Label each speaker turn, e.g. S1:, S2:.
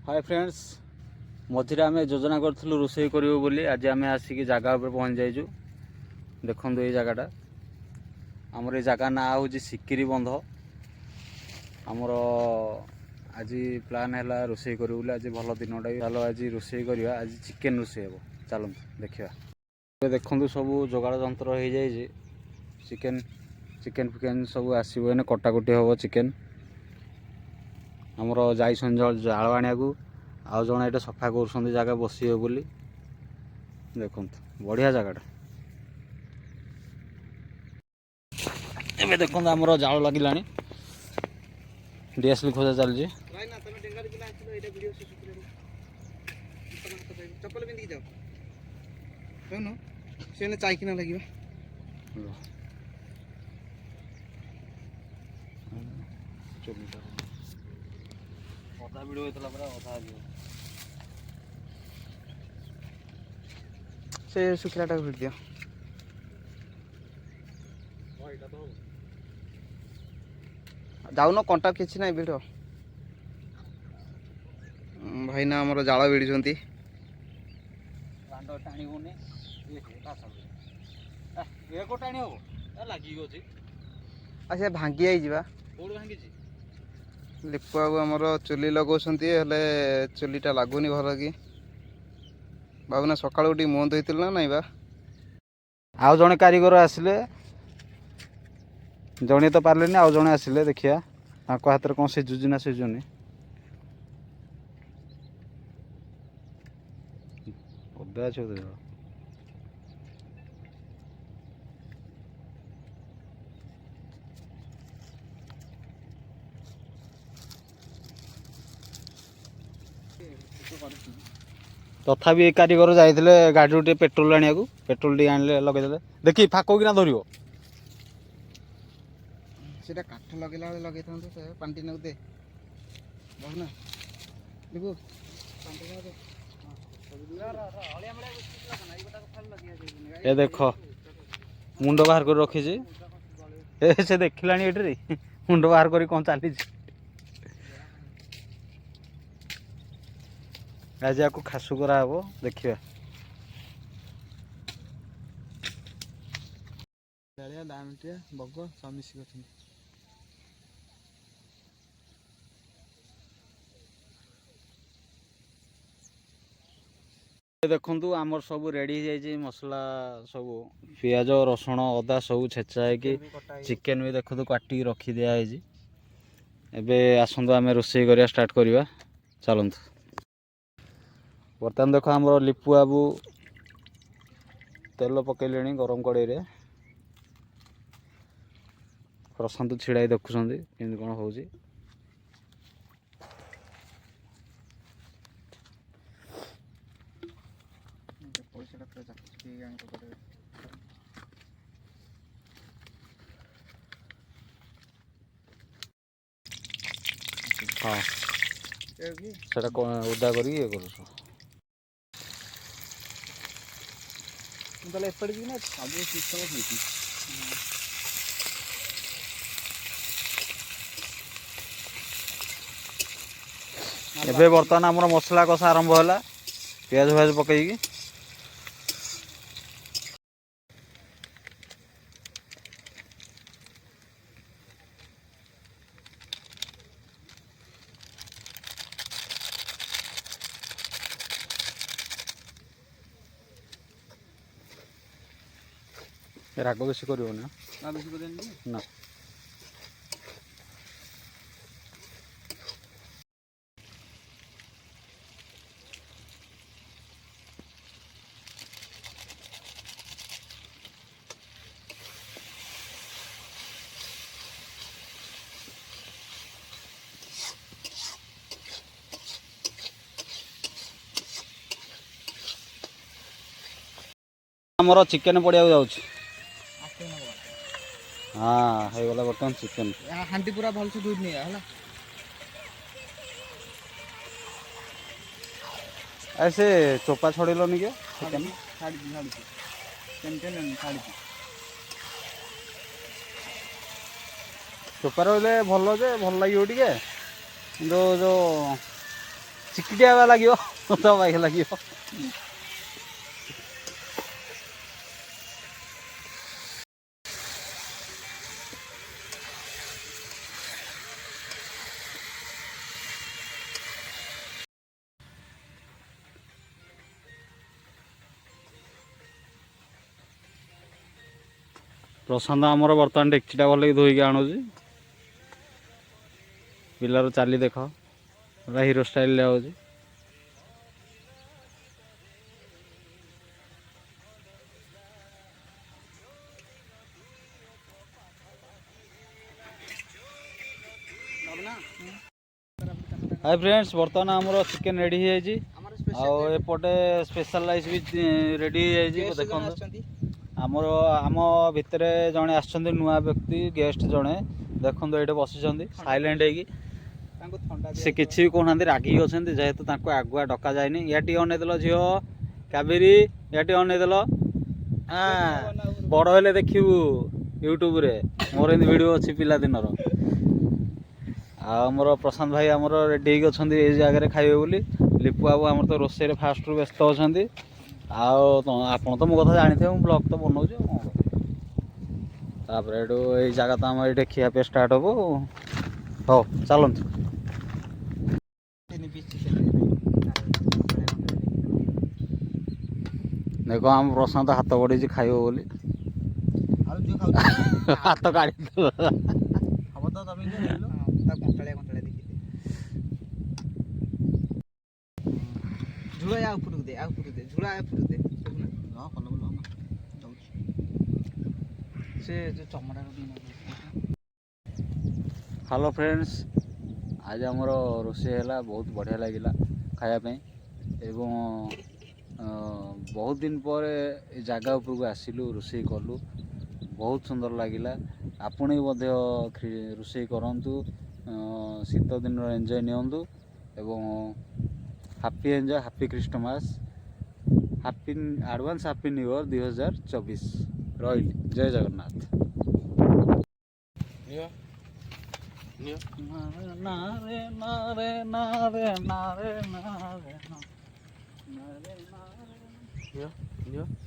S1: Hi friends मझे आम योजना करूँ रोषे करूँ बोली आज आम आसिक जगह पर पहुँच जाइजु। देखो ये जगटा आमर ये जगह ना हूँ सिकिरी बंध। आमर आज प्लान है रोषे करूँ बोली आज भल दिनटा चलो आज रोषे करवा। आज चिकेन रोषे हे चलो देखा। देखु सब जोगाड़ जंत्र हो जाए चिकेन चिकेन फिकेन सब आसो कटाकटी हम चिकेन आमर जाइसन जाल आने को आउ जड़े ये सफा कर जगह बसवे बोली देखु बढ़िया जगटा। एबे देखो आमर जाल लगिला डीएसएल खोजा चलती।
S2: चप्पल पिंधिक जाओ कौन से चाइकिना लगे
S1: अधा वीडियो होता अधा
S2: से शुखलाटा भिड़ दिया जाऊन कंटा किसी ना भिड़ भाई ना आमर जाल भिड़ी अच्छा भांगी आई लिपुआ को आमर चुली लगौंट चुलीटा लगुनि भल कि बाबूना सकाल मुह धोई ना नाई बा
S1: आउ जड़े कारीगर आसिले जड़े तो पारे आउ जड़े आसिले देखिया हाथ में कौन सिझुची ना सिझुनी ओदा अच्छे तथापि कारीगर जाइए गाड़ी टे पेट्रोल आने को पेट्रोल टी आने लगे देखी फाक कि धर
S2: से काठ लगेला लगे पानी टे दे बहुना लिबू
S1: ए देख मुंड बाहर कर रखी से देखला ये मुंड बाहर कर कौन चली आज आपको खासु करा हे देखिए
S2: दामटिया बग सब मिसिक
S1: देखु आमर सब रेडी हो मसला सब पियाज रसुण अदा सब छेचा है चिकेन भी देखु काटी रखी दिखाई एबे आसतु आम रोषे करिया स्टार्ट करवा चलतु। बर्तमान देख आमर लिपु बाबू तेल पकईले गरम कड़े प्रशांत छिड़ा देखुं केमती कौन हो हाँ से उदा कर
S2: एपड़ी ना सब सिस्टम
S1: एबे बर्तमान आमर मसला कषा आरंभ है पियाज फाज पकईकी राग बेसी कर ना आमर चिकेन पड़िया जाऊँ हाँ हो गला बर्तमान चिकेन
S2: हांडी पूरा भल से दूध नहीं है
S1: ऐसे चोपा छड़ेलनि क्या चिकेन चोपा रे भल जे भल लगे टे कि जो ଚିକିଟିଆ ଲାଗିବ ତ ବାଇକ ଲାଗିବ। ପ୍ରଶାନ୍ତ ଆମର ବର୍ତ୍ତମାନ ଡେକ୍ଚିଟା ଭଲକି ଧୋଇକି ଆଣୁଛି। ପିଲାର ଚାଲି ଦେଖ ପୁରା ହିରୋ ଷ୍ଟାଇଲରେ ହେଉଛି। ହାଇ ଫ୍ରେଣ୍ଡସ୍, ବର୍ତ୍ତମାନ ଆମର ଚିକେନ୍ ରେଡ଼ି ହେଇଯାଇଛି। ଆଉ ଏପଟେ ସ୍ପେଶାଲ ରାଇସ୍ ବି ରେଡ଼ି ହେଇଯାଇଛି। ଦେଖନ୍ତୁ ଆମର ଆମ ଭିତରେ ଜଣେ ଆସିଛନ୍ତି ନୂଆ ବ୍ୟକ୍ତି, ଗେଷ୍ଟ ଜଣେ। ଦେଖନ୍ତୁ ଏଇଠି ବସିଛନ୍ତି ସାଇଲେଣ୍ଟ ହେଇକି, ସେ କିଛି ବି କହୁନାହାନ୍ତି, ରାଗିକି ଅଛନ୍ତି ଯେହେତୁ ତାଙ୍କୁ ଆଗୁଆ ଡକାଯାଇନି। ୟା ଟିକେ ଅନେଇଦେଲ ଝିଅ କାବେରୀ, ୟା ଟିକେ ଅନେଇଦେଲ। ବଡ଼ ହେଲେ ଦେଖିବୁ ୟୁଟ୍ୟୁବରେ, ମୋର ଏମିତି ଭିଡ଼ିଓ ଅଛି ପିଲାଦିନର। ଆଉ ଆମର ପ୍ରଶାନ୍ତ ଭାଇ ଆମର ରେଡ଼ି ହେଇକି ଅଛନ୍ତି ଏଇ ଜାଗାରେ ଖାଇବେ ବୋଲି। ଲିପୁ ବାବୁ ଆମର ତ ରୋଷେଇରେ ଫାଷ୍ଟରୁ ବ୍ୟସ୍ତ ଅଛନ୍ତି। ଆଉ ଆପଣ ତ ମୋ କଥା ଜାଣିଥିବେ, ମୁଁ ବ୍ଲଗ୍ ତ ବନଉଛି ଆଉ କ'ଣ କରିବି। ତାପରେ ଏଠୁ ଏଇ ଜାଗା ତ ଆମର ଏଇଠି ଖିଆ ପିଆ ଷ୍ଟାର୍ଟ ହବ। ହଉ ଚାଲନ୍ତୁ। ଦେଖ ଆମ ପ୍ରଶାନ୍ତ ହାତ ବଢ଼େଇଛି ଖାଇବ ବୋଲି। ହାତ କାଢ଼ିଦେଲା।
S2: ଝୁଳା ଉପରକୁ ଦେ, ଆଉ ଉପରକୁ ଦେ, ଝୁଳା ଉପରକୁ ଦେ। ସେ ଯୋଉ ଚମଡ଼ାର
S1: ହ୍ୟାଲୋ ଫ୍ରେଣ୍ଡସ୍, ଆଜି ଆମର ରୋଷେଇ ହେଲା, ବହୁତ ବଢ଼ିଆ ଲାଗିଲା ଖାଇବା ପାଇଁ। ଏବଂ ବହୁତ ଦିନ ପରେ ଏ ଜାଗା ଉପରକୁ ଆସିଲୁ, ରୋଷେଇ କଲୁ, ବହୁତ ସୁନ୍ଦର ଲାଗିଲା। ଆପଣ ବି ମଧ୍ୟ ରୋଷେଇ କରନ୍ତୁ, ଶୀତ ଦିନର ଏନ୍ଜୟ ନିଅନ୍ତୁ। ଏବଂ happy enjoy, happy Christmas, happy advance happy new year 2024। ରହିଲି, ଜୟ ଜଗନ୍ନାଥ। ନାରେ ନାରେ ନାରେ ନାରେ ନାରେ ନାରେ ନାରେ।